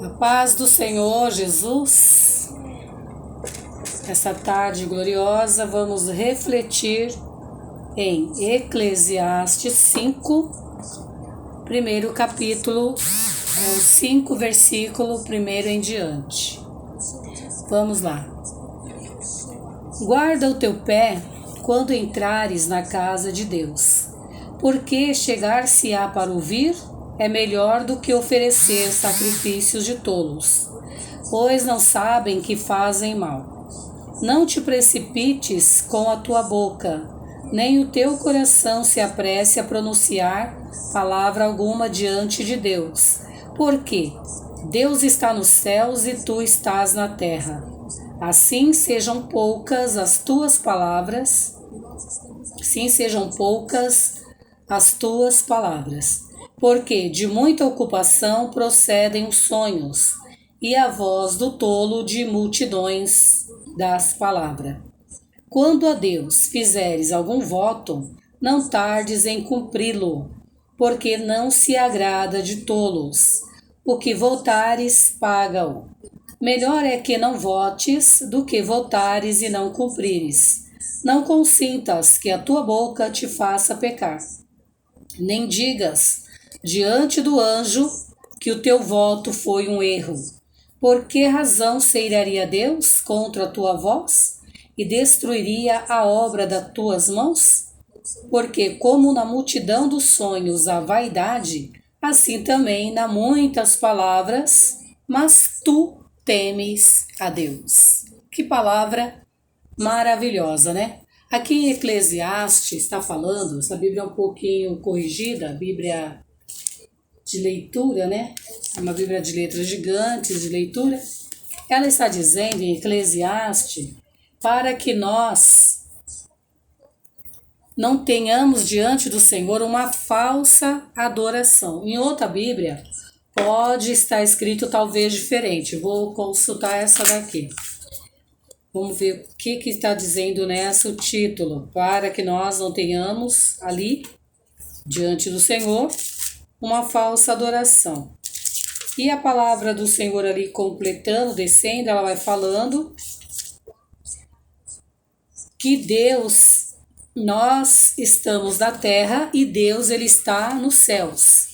A paz do Senhor Jesus. Essa tarde gloriosa vamos refletir em Eclesiastes 5, primeiro capítulo, o 5 versículo 1 em diante. Vamos lá. Guarda o teu pé quando entrares na casa de Deus, porque chegar-se-á para ouvir é melhor do que oferecer sacrifícios de tolos, pois não sabem que fazem mal. Não te precipites com a tua boca, nem o teu coração se apresse a pronunciar palavra alguma diante de Deus, porque Deus está nos céus e tu estás na terra. Assim sejam poucas as tuas palavras, porque de muita ocupação procedem os sonhos, e a voz do tolo de multidões das palavras. Quando a Deus fizeres algum voto, não tardes em cumpri-lo, porque não se agrada de tolos. O que votares, paga-o. Melhor é que não votes do que votares e não cumprires. Não consintas que a tua boca te faça pecar. Nem digas diante do anjo que o teu voto foi um erro. Por que razão se iraria Deus contra a tua voz e destruiria a obra das tuas mãos? Porque como na multidão dos sonhos há vaidade, assim também na muitas palavras, mas tu temes a Deus. Que palavra maravilhosa, né? Aqui em Eclesiastes está falando, essa Bíblia é um pouquinho corrigida, a Bíblia de leitura, né? É uma Bíblia de letras gigantes de leitura. Ela está dizendo em Eclesiastes para que nós não tenhamos diante do Senhor uma falsa adoração. Em outra Bíblia pode estar escrito talvez diferente. Vou consultar essa daqui. Vamos ver o que está dizendo nessa o título. Para que nós não tenhamos ali, diante do Senhor, uma falsa adoração. E a palavra do Senhor ali completando, descendo, ela vai falando que Deus, nós estamos na terra e Deus ele está nos céus.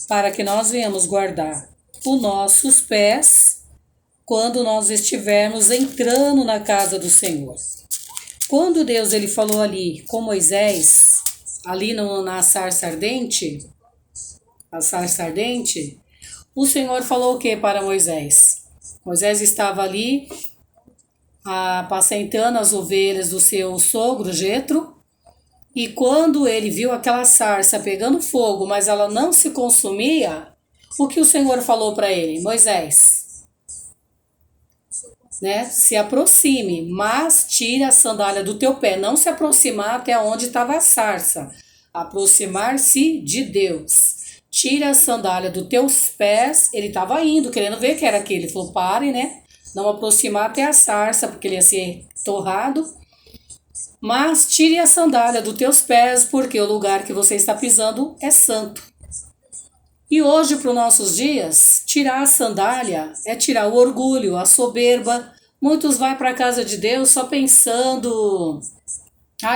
Para que nós venhamos guardar os nossos pés quando nós estivermos entrando na casa do Senhor. Quando Deus ele falou ali com Moisés, ali na sarça ardente, o Senhor falou o que para Moisés? Moisés estava ali apacentando as ovelhas do seu sogro Jetro, e quando ele viu aquela sarça pegando fogo, mas ela não se consumia, o que o Senhor falou para ele? Moisés, né? Se aproxime, mas tire a sandália do teu pé. Não se aproximar até onde estava a sarça. Aproximar-se de Deus. Tira a sandália dos teus pés. Ele estava indo, querendo ver que era aquele. Ele falou, pare, né? Não aproximar até a sarça, porque ele ia ser torrado. Mas tire a sandália dos teus pés, porque o lugar que você está pisando é santo. E hoje, para os nossos dias, tirar a sandália é tirar o orgulho, a soberba. Muitos vão para a casa de Deus só pensando,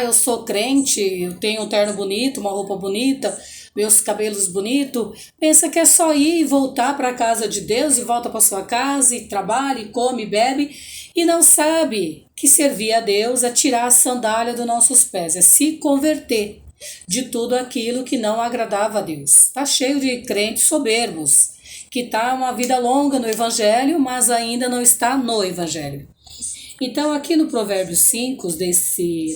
eu sou crente, eu tenho um terno bonito, uma roupa bonita, meus cabelos bonitos. Pensa que é só ir e voltar para a casa de Deus e volta para sua casa e trabalha, e come, e bebe, e não sabe que servir a Deus é tirar a sandália dos nossos pés, é se converter de tudo aquilo que não agradava a Deus. Está cheio de crentes soberbos, que está uma vida longa no Evangelho, mas ainda não está no Evangelho. Então aqui no Provérbios 5,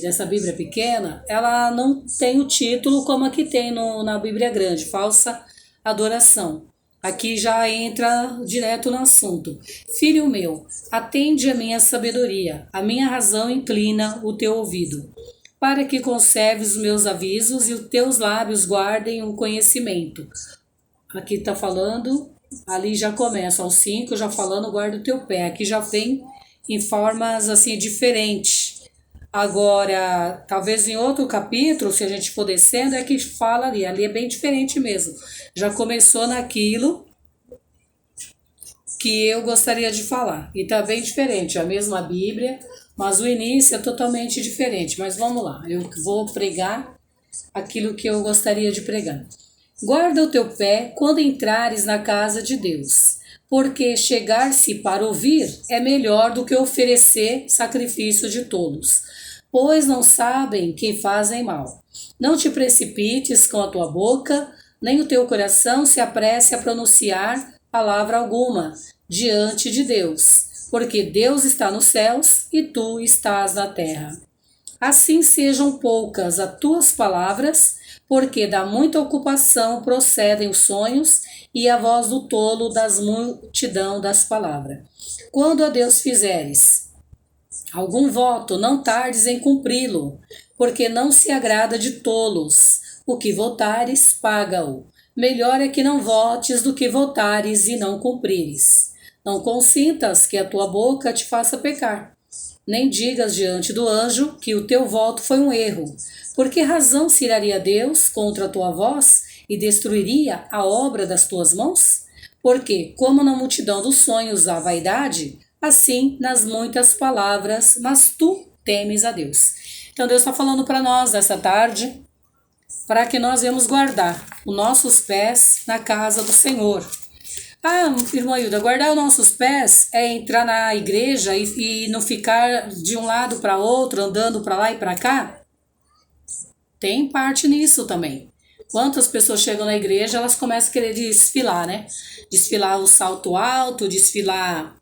dessa Bíblia pequena, ela não tem o título como aqui tem na Bíblia grande, falsa adoração. Aqui já entra direto no assunto. Filho meu, atende a minha sabedoria, a minha razão inclina o teu ouvido, para que conserves os meus avisos e os teus lábios guardem o conhecimento. Aqui está falando, ali já começa, aos 5 já falando, guarda o teu pé. Aqui já vem em formas assim diferentes. Agora, talvez em outro capítulo, se a gente for descendo, é que fala ali é bem diferente mesmo. Já começou naquilo que eu gostaria de falar. E tá bem diferente, a mesma Bíblia, mas o início é totalmente diferente. Mas vamos lá, eu vou pregar aquilo que eu gostaria de pregar. Guarda o teu pé quando entrares na casa de Deus, porque chegar-se para ouvir é melhor do que oferecer sacrifício de tolos, pois não sabem que fazem mal. Não te precipites com a tua boca, nem o teu coração se apresse a pronunciar palavra alguma diante de Deus, porque Deus está nos céus e tu estás na terra. Assim sejam poucas as tuas palavras, porque da muita ocupação procedem os sonhos e a voz do tolo das multidão das palavras. Quando a Deus fizeres algum voto, não tardes em cumpri-lo, porque não se agrada de tolos. O que votares, paga-o. Melhor é que não votes do que votares e não cumprires. Não consintas que a tua boca te faça pecar. Nem digas diante do anjo que o teu voto foi um erro. Por que razão se iraria Deus contra a tua voz e destruiria a obra das tuas mãos? Porque, como na multidão dos sonhos há vaidade, assim nas muitas palavras, mas tu temes a Deus. Então Deus está falando para nós nessa tarde, para que nós venhamos guardar os nossos pés na casa do Senhor. Ah, irmã Hilda, guardar os nossos pés é entrar na igreja e não ficar de um lado para outro, andando para lá e para cá? Tem parte nisso também. Quantas pessoas chegam na igreja, elas começam a querer desfilar, né? Desfilar o salto alto, desfilar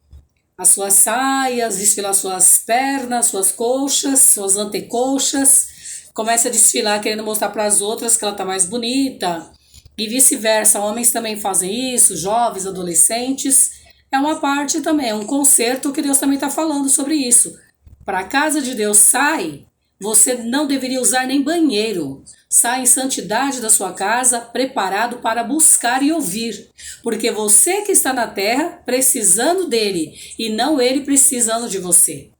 as suas saias, desfilar suas pernas, suas coxas, suas antecoxas. Começa a desfilar querendo mostrar para as outras que ela está mais bonita. E vice-versa, homens também fazem isso, jovens, adolescentes. É uma parte também, é um concerto que Deus também está falando sobre isso. Para a casa de Deus sai, você não deveria usar nem banheiro. Sai em santidade da sua casa, preparado para buscar e ouvir. Porque você que está na terra, precisando dele, e não ele precisando de você.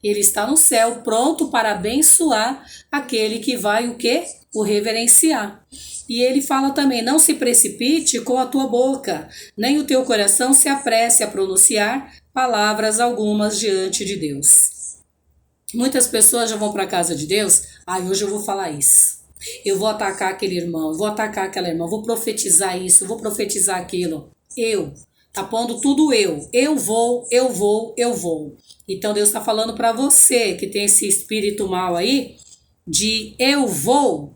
Ele está no céu, pronto para abençoar aquele que vai o quê? O reverenciar. E ele fala também, não se precipite com a tua boca, nem o teu coração se apresse a pronunciar palavras algumas diante de Deus. Muitas pessoas já vão para a casa de Deus, hoje eu vou falar isso. Eu vou atacar aquele irmão, eu vou atacar aquela irmã, vou profetizar isso, eu vou profetizar aquilo. Tá pondo tudo eu. Eu vou. Então Deus está falando para você que tem esse espírito mal aí, de eu vou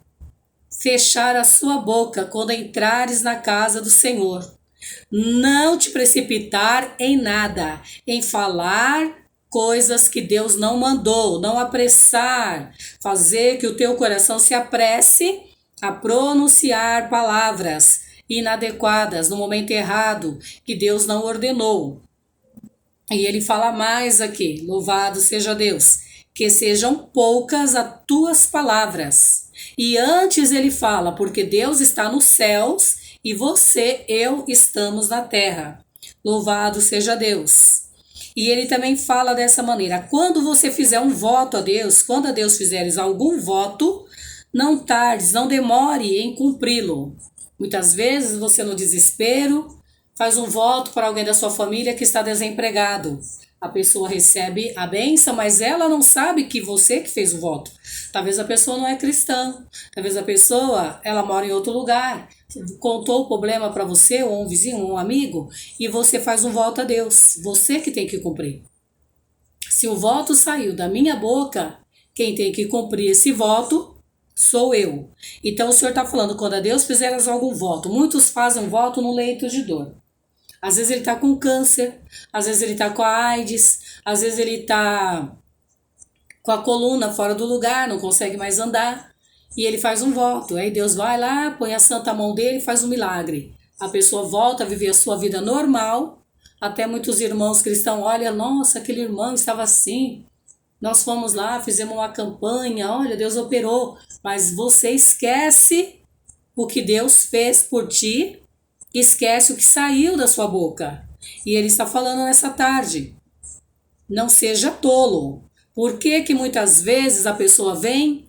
fechar a sua boca quando entrares na casa do Senhor. Não te precipitar em nada, em falar coisas que Deus não mandou, não apressar, fazer que o teu coração se apresse a pronunciar palavras inadequadas no momento errado, que Deus não ordenou. E ele fala mais aqui, louvado seja Deus, que sejam poucas as tuas palavras. E antes ele fala, porque Deus está nos céus e você, eu, estamos na terra. Louvado seja Deus. E ele também fala dessa maneira, quando você fizer um voto a Deus, quando a Deus fizeres algum voto, não tardes, não demore em cumpri-lo. Muitas vezes você no desespero faz um voto para alguém da sua família que está desempregado. A pessoa recebe a bênção, mas ela não sabe que você que fez o voto. Talvez a pessoa não é cristã, talvez a pessoa ela mora em outro lugar, contou o problema para você, ou um vizinho, ou um amigo, e você faz um voto a Deus. Você que tem que cumprir. Se o voto saiu da minha boca, quem tem que cumprir esse voto sou eu. Então o Senhor está falando, quando a Deus fizeres algum voto, muitos fazem um voto no leito de dor. Às vezes ele está com câncer, às vezes ele está com a AIDS, às vezes ele está com a coluna fora do lugar, não consegue mais andar, e ele faz um voto. Aí Deus vai lá, põe a santa mão dele e faz um milagre. A pessoa volta a viver a sua vida normal, até muitos irmãos cristãos olham, nossa, aquele irmão estava assim, nós fomos lá, fizemos uma campanha, olha, Deus operou, mas você esquece o que Deus fez por ti, esquece o que saiu da sua boca. E ele está falando nessa tarde, não seja tolo. Por que que muitas vezes a pessoa vem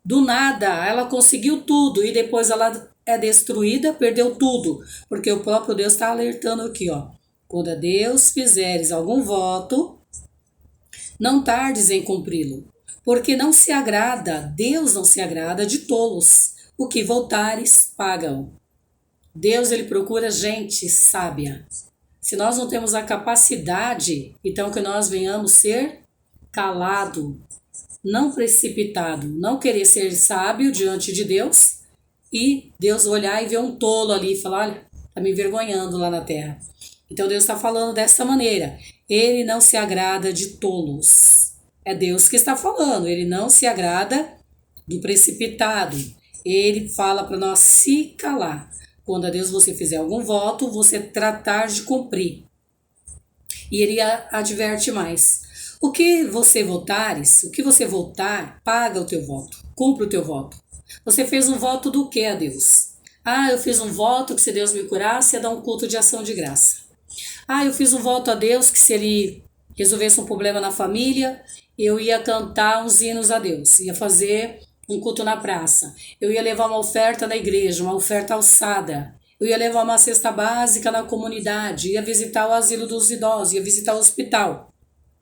do nada, ela conseguiu tudo e depois ela é destruída, perdeu tudo? Porque o próprio Deus está alertando aqui, ó. Quando a Deus fizeres algum voto, não tardes em cumpri-lo, porque não se agrada, Deus não se agrada de tolos. O que votares, pagam. Deus, ele procura gente sábia. Se nós não temos a capacidade, então que nós venhamos ser calado, não precipitado, não querer ser sábio diante de Deus e Deus olhar e ver um tolo ali e falar, olha, tá me envergonhando lá na terra. Então Deus está falando dessa maneira, ele não se agrada de tolos. É Deus que está falando, ele não se agrada do precipitado. Ele fala para nós se calar. Quando a Deus você fizer algum voto, você tratar de cumprir. E ele adverte mais. O que você votar, paga o teu voto, cumpre o teu voto. Você fez um voto do que a Deus? Eu fiz um voto que se Deus me curasse, ia dar um culto de ação de graça. Eu fiz um voto a Deus que se ele resolvesse um problema na família, eu ia cantar uns hinos a Deus, ia fazer um culto na praça, eu ia levar uma oferta na igreja, uma oferta alçada, eu ia levar uma cesta básica na comunidade, ia visitar o asilo dos idosos, ia visitar o hospital.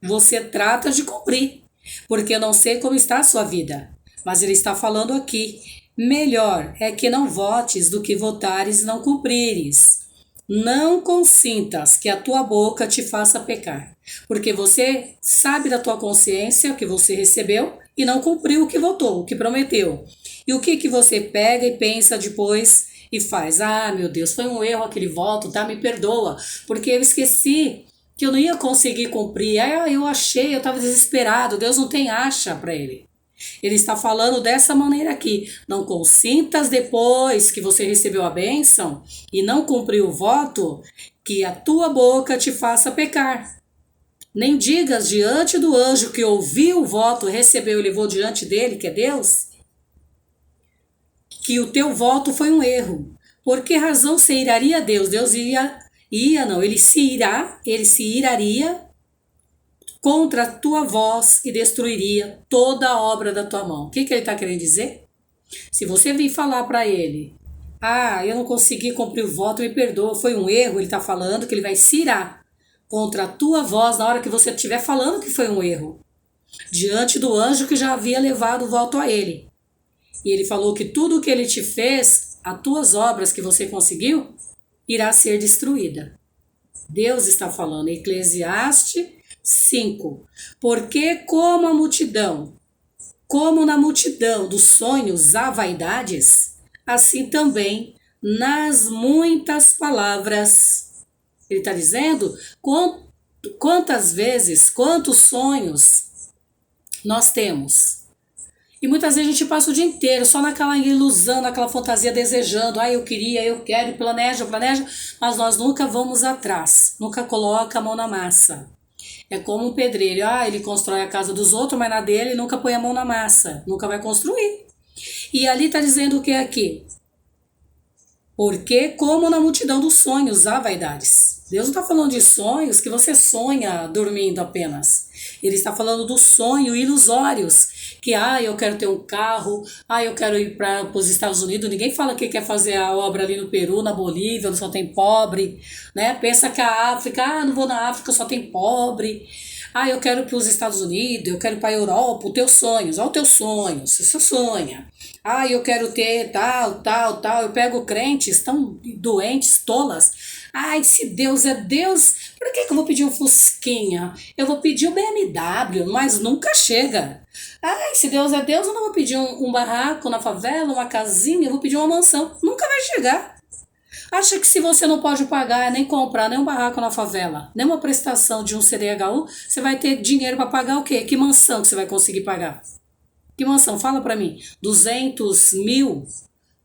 Você trata de cumprir, porque eu não sei como está a sua vida, mas ele está falando aqui, melhor é que não votes do que votares e não cumprires. Não consintas que a tua boca te faça pecar, porque você sabe da tua consciência que você recebeu e não cumpriu o que votou, o que prometeu. E o que você pega e pensa depois e faz? Meu Deus, foi um erro aquele voto, tá? Me perdoa, porque eu esqueci que eu não ia conseguir cumprir. Eu achei, eu estava desesperado. Deus não tem acha para ele. Ele está falando dessa maneira aqui. Não consintas depois que você recebeu a bênção e não cumpriu o voto, que a tua boca te faça pecar. Nem digas diante do anjo que ouviu o voto, recebeu e levou diante dele, que é Deus, que o teu voto foi um erro. Por que razão se iraria a Deus? Deus ele se iraria contra a tua voz e destruiria toda a obra da tua mão. O que ele está querendo dizer? Se você vir falar para ele, eu não consegui cumprir o voto, me perdoa, foi um erro, ele está falando que ele vai se irar contra a tua voz na hora que você estiver falando que foi um erro, diante do anjo que já havia levado o voto a ele. E ele falou que tudo o que ele te fez, as tuas obras que você conseguiu, irá ser destruída. Deus está falando em Eclesiastes 5. Porque como na multidão dos sonhos há vaidades, assim também nas muitas palavras. Ele está dizendo quantas vezes, quantos sonhos nós temos. E muitas vezes a gente passa o dia inteiro só naquela ilusão, naquela fantasia, desejando. Eu queria, eu quero, planeja, mas nós nunca vamos atrás, nunca coloca a mão na massa. É como um pedreiro, ele constrói a casa dos outros, mas na dele nunca põe a mão na massa, nunca vai construir. E ali está dizendo o que aqui? Porque como na multidão dos sonhos há vaidades. Deus não está falando de sonhos que você sonha dormindo apenas. Ele está falando do sonho ilusórios. Que, eu quero ter um carro, eu quero ir para os Estados Unidos. Ninguém fala que quer fazer a obra ali no Peru, na Bolívia, só tem pobre, né? Pensa que a África, não vou na África, só tem pobre. Eu quero ir para os Estados Unidos, eu quero ir para a Europa, os teus sonhos, olha os teus sonhos, você sonha. Eu quero ter tal. Eu pego crentes tão doentes, tolas. Se Deus é Deus, por que eu vou pedir um Fusquinha? Eu vou pedir um BMW, mas nunca chega. Se Deus é Deus, eu não vou pedir um barraco na favela, uma casinha, eu vou pedir uma mansão. Nunca vai chegar. Acha que se você não pode pagar, nem comprar nem um barraco na favela, nem uma prestação de um CDHU, você vai ter dinheiro para pagar o quê? Que mansão que você vai conseguir pagar? Que mansão? Fala para mim. 200 mil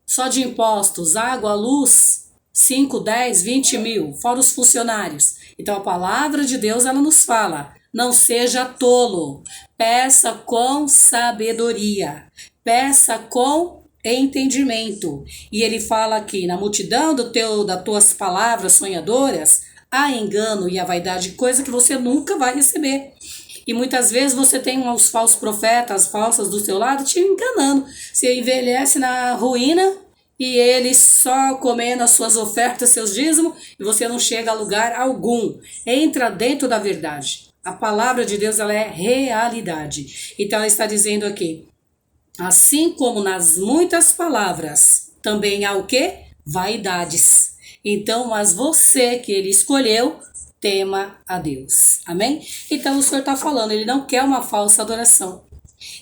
só de impostos, água, luz, 5, 10, 20 mil, fora os funcionários. Então a palavra de Deus, ela nos fala, não seja tolo, peça com sabedoria, peça com entendimento. E ele fala aqui, na multidão das tuas palavras sonhadoras, há engano e a vaidade, coisa que você nunca vai receber. E muitas vezes você tem uns falsos profetas, falsas do seu lado, te enganando. Você envelhece na ruína e ele só comendo as suas ofertas, seus dízimos, e você não chega a lugar algum. Entra dentro da verdade. A palavra de Deus, ela é realidade. Então ela está dizendo aqui, assim como nas muitas palavras, também há o quê? Vaidades. Então, mas você que ele escolheu, tema a Deus. Amém? Então o Senhor está falando, ele não quer uma falsa adoração.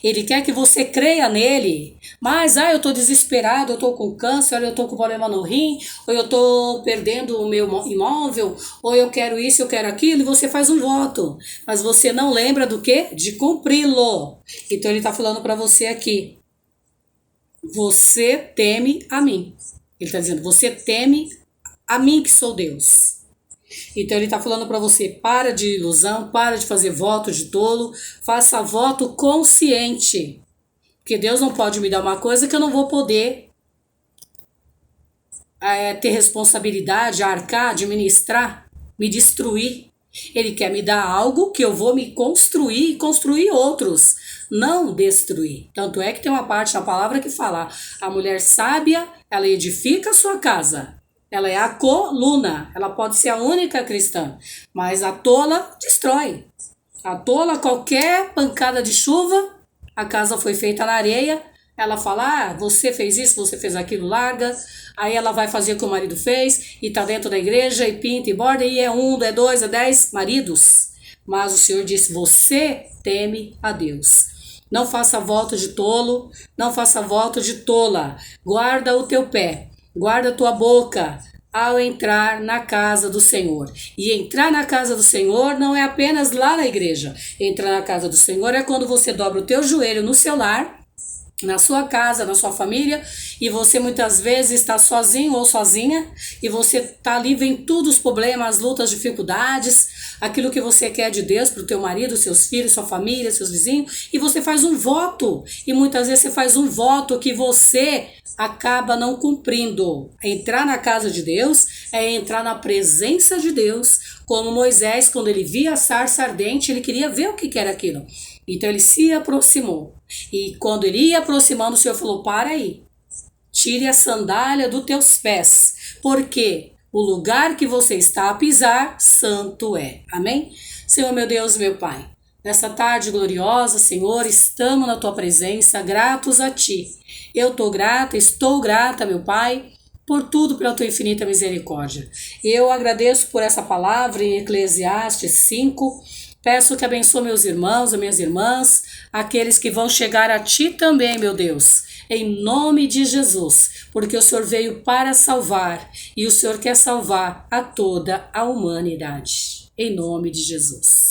Ele quer que você creia nele, mas eu estou desesperado, eu estou com câncer, eu estou com problema no rim, ou eu estou perdendo o meu imóvel, ou eu quero isso, eu quero aquilo, e você faz um voto, mas você não lembra do quê? De cumpri-lo. Então ele está falando para você aqui, você teme a mim. Ele está dizendo, você teme a mim que sou Deus. Então ele está falando para você, para de ilusão, para de fazer voto de tolo, faça voto consciente. Porque Deus não pode me dar uma coisa que eu não vou poder ter responsabilidade, arcar, administrar, me destruir. Ele quer me dar algo que eu vou me construir e construir outros, não destruir. Tanto é que tem uma parte na palavra que fala, a mulher sábia, ela edifica a sua casa. Ela é a coluna, ela pode ser a única cristã, mas a tola destrói. A tola, qualquer pancada de chuva, a casa foi feita na areia, ela fala, você fez isso, você fez aquilo, larga. Aí ela vai fazer o que o marido fez, e tá dentro da igreja, e pinta, e borda, e é 1, é 2, é 10 maridos. Mas o Senhor disse, você teme a Deus. Não faça voto de tolo, não faça voto de tola. Guarda o teu pé. Guarda a tua boca ao entrar na casa do Senhor. E entrar na casa do Senhor não é apenas lá na igreja. Entrar na casa do Senhor é quando você dobra o teu joelho no seu lar, na sua casa, na sua família, e você muitas vezes está sozinho ou sozinha, e você está ali, vem todos os problemas, as lutas, dificuldades, aquilo que você quer de Deus para o teu marido, seus filhos, sua família, seus vizinhos, e você faz um voto, e muitas vezes você faz um voto que você acaba não cumprindo. Entrar na casa de Deus é entrar na presença de Deus, como Moisés, quando ele via a sarça ardente, ele queria ver o que era aquilo. Então ele se aproximou. E quando ele ia aproximando, o Senhor falou, para aí, tire a sandália dos teus pés, porque o lugar que você está a pisar, santo é. Amém? Senhor, meu Deus, meu Pai, nessa tarde gloriosa, Senhor, estamos na tua presença, gratos a ti. Eu estou grata, meu Pai, por tudo, pela tua infinita misericórdia. Eu agradeço por essa palavra em Eclesiastes 5. Peço que abençoe meus irmãos e minhas irmãs, aqueles que vão chegar a ti também, meu Deus, em nome de Jesus, porque o Senhor veio para salvar e o Senhor quer salvar a toda a humanidade. Em nome de Jesus.